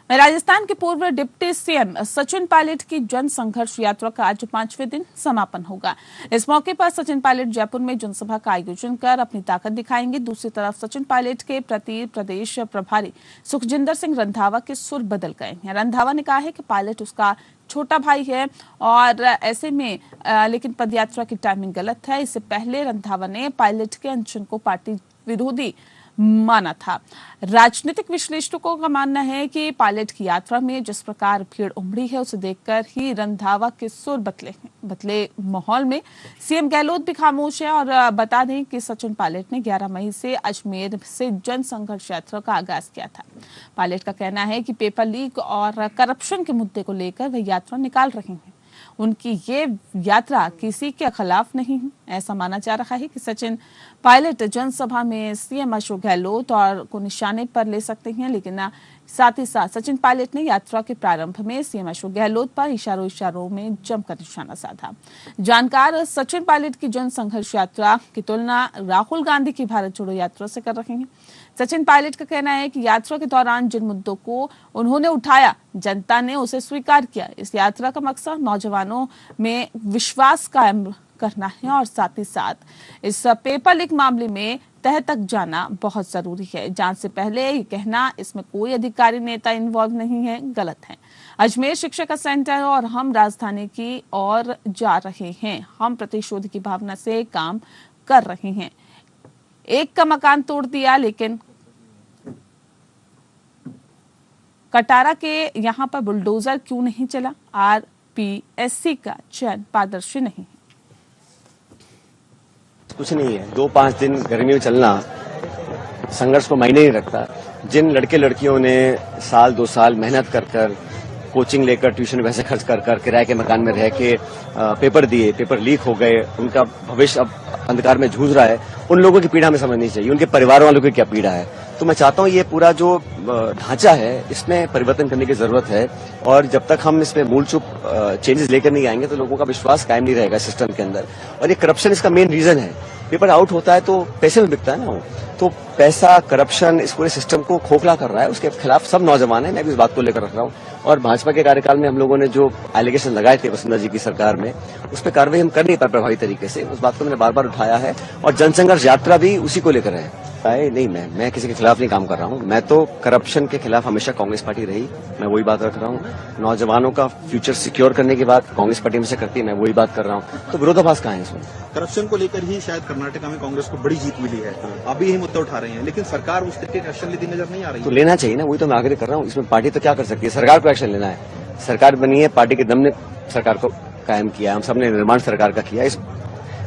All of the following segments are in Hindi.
राजस्थान के पूर्व डिप्टी सीएम सचिन पायलट की जन संघर्ष यात्रा का आज 5वें दिन समापन होगा। इस मौके पर सचिन पायलट जयपुर में जनसभा का आयोजन कर अपनी ताकत दिखाएंगे। दूसरी तरफ सचिन पायलट के प्रति प्रदेश प्रभारी सुखजिंदर सिंह रंधावा के सुर बदल गए हैं। रंधावा ने कहा है कि पायलट उसका छोटा भाई है और ऐसे में लेकिन पदयात्रा की टाइमिंग गलत है। इससे पहले रंधावा ने पायलट के अनशन को पार्टी विरोधी माना था। राजनीतिक विश्लेषकों का मानना है कि पायलट की यात्रा में जिस प्रकार भीड़ उमड़ी है उसे देखकर ही रंधावा के सुर बदले माहौल में सीएम गहलोत भी खामोश है। और बता दें कि सचिन पायलट ने 11 मई से अजमेर से जन संघर्ष यात्रा का आगाज किया था। पायलट का कहना है कि पेपर लीक और करप्शन के मुद्दे को लेकर वह यात्रा निकाल रहे हैं। उनकी ये यात्रा किसी के खिलाफ नहीं है। ऐसा माना जा रहा है कि सचिन पायलट जनसभा में सीएम अशोक गहलोत और को निशाने पर ले सकते हैं, लेकिन साथ ही साथ सचिन पायलट ने यात्रा के प्रारंभ में सीएम अशोक गहलोत पर इशारों में जमकर निशाना साधा। जानकार सचिन पायलट की जन संघर्ष यात्रा की तुलना राहुल गांधी की भारत जोड़ो यात्रा से कर रहे हैं। सचिन पायलट का कहना है कि यात्रा के दौरान जिन मुद्दों को उन्होंने उठाया, जनता ने उसे स्वीकार किया। इस यात्रा का मकसद नौजवानों में विश्वास कायम करना है और साथ ही साथ इस पेपर लीक मामले में तह तक जाना बहुत जरूरी है। जांच से पहले ये कहना इसमें कोई अधिकारी नेता इन्वॉल्व नहीं है, गलत है। अजमेर शिक्षा का सेंटर और हम राजधानी की ओर जा रहे हैं। हम प्रतिशोध की भावना से काम कर रहे हैं। एक का मकान तोड़ दिया, लेकिन कटारा के यहाँ पर बुलडोजर क्यों नहीं चला? आरपीएससी का चयन पारदर्शी नहीं है। कुछ नहीं है, 2-5 दिन गर्मी में चलना संघर्ष को मायने नहीं रखता। जिन लड़के लड़कियों ने साल 2 साल मेहनत कर कोचिंग लेकर ट्यूशन पैसे खर्च कर किराए के मकान में रह के पेपर दिए, पेपर लीक हो गए, उनका भविष्य अब अंधकार में जूझ रहा है, उन लोगों की पीड़ा हमें समझनी चाहिए, उनके परिवार वालों की क्या पीड़ा है। तो मैं चाहता हूँ ये पूरा जो ढांचा है इसमें परिवर्तन करने की जरूरत है और जब तक हम इसमें मूल चूप चेंजेस लेकर नहीं आएंगे तो लोगों का विश्वास कायम नहीं रहेगा सिस्टम के अंदर। और ये करप्शन इसका मेन रीजन है। पेपर आउट होता है तो पैसे में बिकता है ना, तो पैसा करप्शन इस पूरे सिस्टम को खोखला कर रहा है। उसके खिलाफ सब नौजवान है, मैं भी इस बात को लेकर रख रहा हूँ। और भाजपा के कार्यकाल में हम लोगों ने जो एलिगेशन लगाए थे वसुंधरा जी की सरकार में, उस पर कार्रवाई हम कर नहीं पाए प्रभावी तरीके से। उस बात को मैंने बार बार उठाया है और जनसंघर्ष यात्रा भी उसी को लेकर है। नहीं, मैं किसी के खिलाफ नहीं काम कर रहा हूँ। मैं तो करप्शन के खिलाफ हमेशा कांग्रेस पार्टी रही, मैं वही बात रख रहा हूँ। नौजवानों का फ्यूचर सिक्योर करने की बात कांग्रेस पार्टी हमेशा करती है, मैं वही बात कर रहा हूँ। तो विरोधाभास कहाँ है इसमें? करप्शन को लेकर ही शायद कर्नाटका में कांग्रेस को बड़ी जीत मिली है, अभी यही मुद्दा उठा रहे हैं, लेकिन सरकार उस तरीके का एक्शन लेती नजर नहीं आ रही। तो लेना चाहिए ना, वही तो मैं आग्रह कर रहा हूँ। इसमें पार्टी तो क्या कर सकती है? सरकार को एक्शन लेना है। सरकार बनी है, पार्टी के दम ने सरकार को कायम किया, हम सबने निर्माण सरकार का किया, इस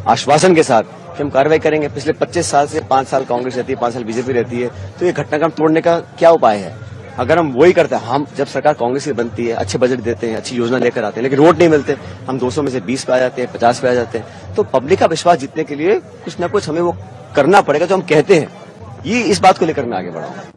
आश्वासन के साथ कि हम कार्रवाई करेंगे। पिछले 25 साल से 5 साल कांग्रेस रहती है, 5 साल बीजेपी रहती है, तो ये घटनाक्रम तोड़ने का क्या उपाय है? अगर हम वही करते हैं, हम जब सरकार कांग्रेस की बनती है, अच्छे बजट देते हैं, अच्छी योजना लेकर आते हैं, लेकिन वोट नहीं मिलते, हम 200 में से 20 पे आ जाते हैं, 50 पे आ जाते हैं, तो पब्लिक का विश्वास जीतने के लिए कुछ न कुछ हमें वो करना पड़ेगा जो हम कहते हैं। ये इस बात को लेकर मैं आगे बढ़ा हूं।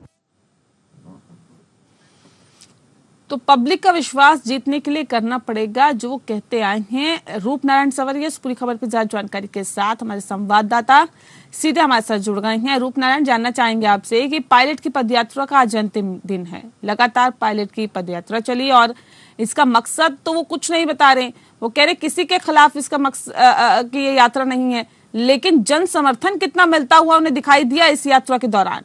तो पब्लिक का विश्वास जीतने के लिए करना पड़ेगा जो वो कहते आए हैं। रूप नारायण सवरिया इस पूरी खबर पर ज्यादा जानकारी के साथ हमारे संवाददाता सीधे हमारे साथ जुड़ गए हैं। रूप नारायण, जानना चाहेंगे आपसे कि पायलट की पदयात्रा का आज अंतिम दिन है। लगातार पायलट की पदयात्रा चली और इसका मकसद तो वो कुछ नहीं बता रहे। वो कह रहे किसी के खिलाफ इसका मकसद की ये यात्रा नहीं है, लेकिन जन समर्थन कितना मिलता हुआ उन्हें दिखाई दिया इस यात्रा के दौरान?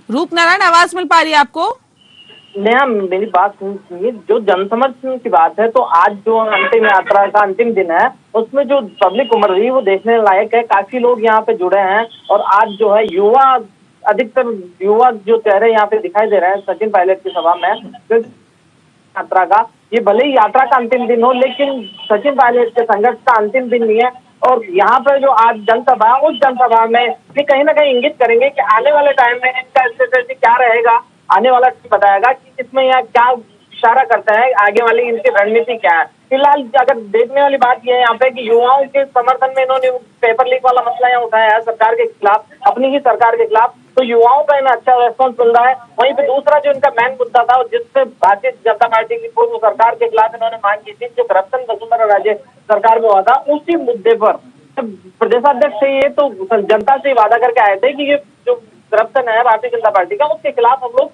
रूप नारायण, आवाज मिल पा रही है आपको? नेहा, मेरी बात सुनिए। जो जनसमर्थन की बात है, तो आज जो अंतिम यात्रा का अंतिम दिन है उसमें जो पब्लिक उमड़ रही है वो देखने लायक है। काफी लोग यहाँ पे जुड़े हैं और आज जो है युवा, अधिकतर युवा जो चेहरे यहाँ पे दिखाई दे रहे हैं सचिन पायलट की सभा में। यात्रा का ये भले ही यात्रा का अंतिम दिन हो, लेकिन सचिन पायलट के संघर्ष का अंतिम दिन नहीं है। और यहाँ पर जो आज जनसभा, उस जनसभा में ये कहीं ना कहीं इंगित करेंगे कि आने वाले टाइम में इनका स्ट्रेटेजी क्या रहेगा, आने वाला बताएगा कि इसमें यहाँ क्या इशारा करता है, आगे वाली इनकी रणनीति क्या है। फिलहाल अगर देखने वाली बात यह है यहाँ पे कि युवाओं के समर्थन में इन्होंने पेपर लीक वाला मसला यहाँ उठाया है सरकार के खिलाफ, अपनी ही सरकार के खिलाफ, तो युवाओं का इन्हें अच्छा रेस्पॉन्स मिल रहा है। वहीं पे दूसरा जो इनका मेन मुद्दा था और जिससे भारतीय जनता पार्टी की पूर्व सरकार के खिलाफ इन्होंने मांग की थी, जो करप्शन वसुंधरा राजे सरकार में हुआ था, उसी मुद्दे पर प्रदेशाध्यक्ष से ये तो जनता से वादा करके आए थे कि ये जो करप्शन है भारतीय जनता पार्टी का, उसके खिलाफ हम लोग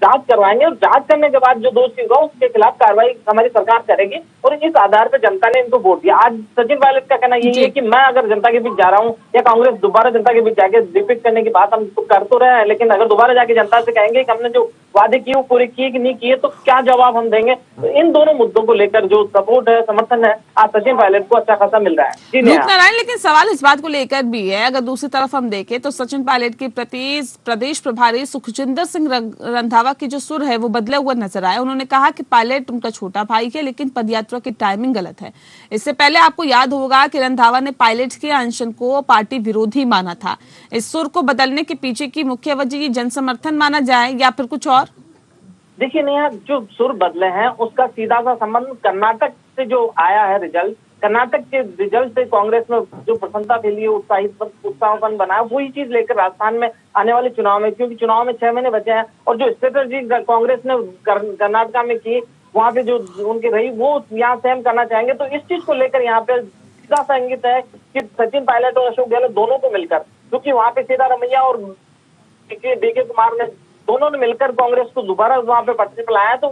जांच करवाएंगे और जांच करने के बाद जो दोषी होगा उसके खिलाफ कार्रवाई हमारी सरकार करेगी। और इस आधार पर जनता ने इनको वोट दिया। आज सचिन पायलट का कहना यही है कि मैं अगर जनता के बीच जा रहा हूँ या कांग्रेस दोबारा जनता के बीच जाके रिपीट करने की बात हम तो कर तो रहे हैं, लेकिन अगर दोबारा जाके जनता से कहेंगे कि हमने जो वादे किए वो पूरे किए कि नहीं किए, तो क्या जवाब हम देंगे। तो इन दोनों मुद्दों को लेकर जो सपोर्ट है, समर्थन है, आज सचिन पायलट को अच्छा खासा मिल रहा है। जी नेहा। नारायण, लेकिन सवाल इस बात को लेकर भी है, अगर दूसरी तरफ हम देखें तो सचिन पायलट के प्रति प्रदेश प्रभारी सुखजिंदर सिंह रंधावा की जो सुर है वो बदले हुए नजर आए। उन्होंने कहा कि पायलट उनका छोटा भाई है, लेकिन पदयात्रा की टाइमिंग गलत है। इससे पहले आपको याद होगा कि रंधावा ने पायलट के अनशन को पार्टी विरोधी माना था। इस सुर को बदलने के पीछे की मुख्य वजह जन समर्थन माना जाए या फिर कुछ और? देखिए नेहा, जो सुर बदले हैं उसका सीधा सा संबंध कर्नाटक से जो आया है रिजल्ट, कर्नाटक के रिजल्ट से कांग्रेस में जो प्रसन्नता फैली है, उत्साहपन बना है, वही चीज लेकर राजस्थान में आने वाले चुनाव में, क्योंकि चुनाव में 6 महीने बचे हैं और जो स्ट्रेटेजी कांग्रेस ने कर्नाटक में की, वहां पे जो उनकी रही वो यहाँ सेम करना चाहेंगे। तो इस चीज को लेकर यहाँ पे सीधा सा इंगित है कि सचिन पायलट और अशोक गहलोत दोनों को मिलकर, क्योंकि वहां पे सिद्धारमैया और डीके कुमार ने दोनों ने मिलकर कांग्रेस को दोबारा वहां पे पटरी पर लाया। तो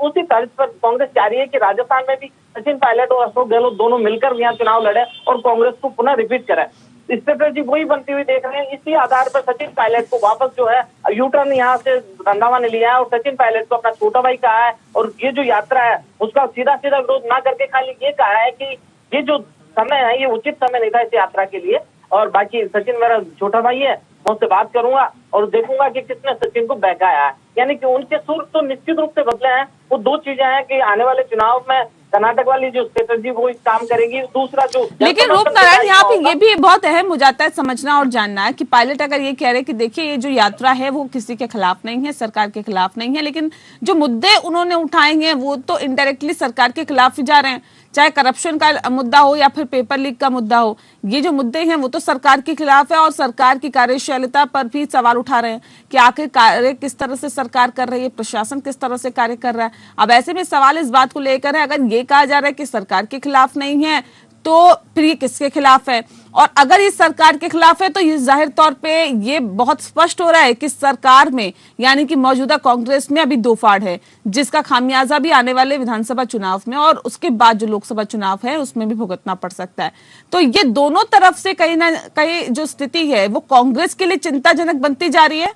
उसी तर्ज पर कांग्रेस चाह रही है कि राजस्थान में भी सचिन पायलट और अशोक गहलोत दोनों मिलकर यहाँ चुनाव लड़े और कांग्रेस को पुनः रिपीट करे। स्ट्रेटेजी वही बनती हुई देख रहे हैं। इसी आधार पर सचिन पायलट को वापस जो है यूटर्न यहाँ से रंधावा ने लिया है और सचिन पायलट को अपना छोटा भाई कहा है। और ये जो यात्रा है उसका सीधा सीधा विरोध ना करके खाली ये कहा है कि ये जो समय है ये उचित समय नहीं था इस यात्रा के लिए, और बाकी सचिन मेरा छोटा भाई है, मैं उससे बात करूंगा और देखूंगा कि किसने सचिन को बहकाया है। यानी कि उनके सुर तो निश्चित रूप से बदले हैं। वो दो चीजें हैं कि आने वाले चुनाव में कर्नाटक वाली जो स्ट्रेटेजी वो इस काम करेगी, दूसरा जो लेकिन रूप नारायण यहाँ पे ये भी बहुत अहम हो जाता है समझना और जानना है कि पायलट अगर ये कह रहे कि देखिए ये जो यात्रा है वो किसी के खिलाफ नहीं है, सरकार के खिलाफ नहीं है, लेकिन जो मुद्दे उन्होंने उठाए हैं वो तो इनडायरेक्टली सरकार के खिलाफ ही जा रहे हैं, चाहे करप्शन का मुद्दा हो या फिर पेपर लीक का मुद्दा हो। ये जो मुद्दे हैं वो तो सरकार के खिलाफ है और सरकार की कार्यशीलता पर भी सवाल उठा रहे हैं कि आखिर कार्य किस तरह से सरकार कर रही है, प्रशासन किस तरह से कार्य कर रहा है। अब ऐसे में सवाल इस बात को लेकर है, अगर ये कहा जा रहा है कि सरकार के खिलाफ नहीं है तो फिर ये किसके खिलाफ है? और अगर ये सरकार के खिलाफ है तो ये जाहिर तौर पे ये बहुत स्पष्ट हो रहा है कि सरकार में यानी कि मौजूदा कांग्रेस में अभी दो फाड़ है, जिसका खामियाजा भी आने वाले विधानसभा चुनाव में और उसके बाद जो लोकसभा चुनाव है उसमें भी भुगतना पड़ सकता है। तो ये दोनों तरफ से कहीं ना कहीं जो स्थिति है वो कांग्रेस के लिए चिंताजनक बनती जा रही है।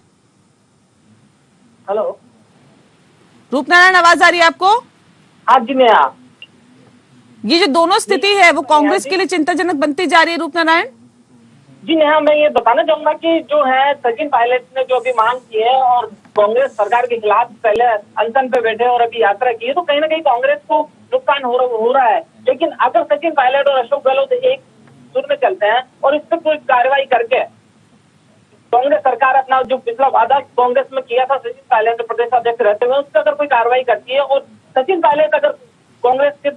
हेलो रूपनारायण, आवाज आ रही है आपको? आज जी मैं ये जो दोनों स्थिति है वो कांग्रेस के लिए चिंताजनक बनती जा रही है रूपनारायण? जी नेहा, मैं ये बताना चाहूंगा कि जो है सचिन पायलट ने जो अभी मांग की है और कांग्रेस सरकार के खिलाफ पहले अनशन पे बैठे और अभी यात्रा की है, तो कहीं ना कहीं कांग्रेस को नुकसान हो रहा है। लेकिन अगर सचिन पायलट और अशोक गहलोत एक सुर में चलते हैं और इस पर कोई कार्रवाई करके कांग्रेस सरकार अपना जो पिछला वादा कांग्रेस में किया था सचिन पायलट प्रदेश अध्यक्ष रहते हुए, उस पर अगर कोई कार्रवाई करती है और सचिन पायलट अगर कांग्रेस के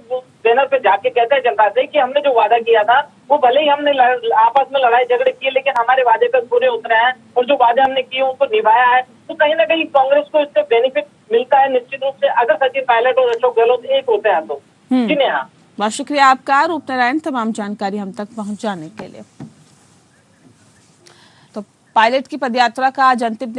बैनर पे जाके कहते हैं जनता से कि हमने जो वादा किया था वो भले ही हमने आपस में लड़ाई झगड़े किए लेकिन हमारे वादे पर पूरे उतरे हैं और जो वादे हमने किए उनको निभाया है, तो कहीं ना कहीं कांग्रेस को इससे बेनिफिट मिलता है निश्चित रूप से, अगर सचिन पायलट और अशोक गहलोत एक होते हैं तो। जी नेहा, बहुत शुक्रिया आपका रूपनारायण तमाम जानकारी हम तक पहुंचाने के लिए। तो पायलट की पदयात्रा का आज अंतिम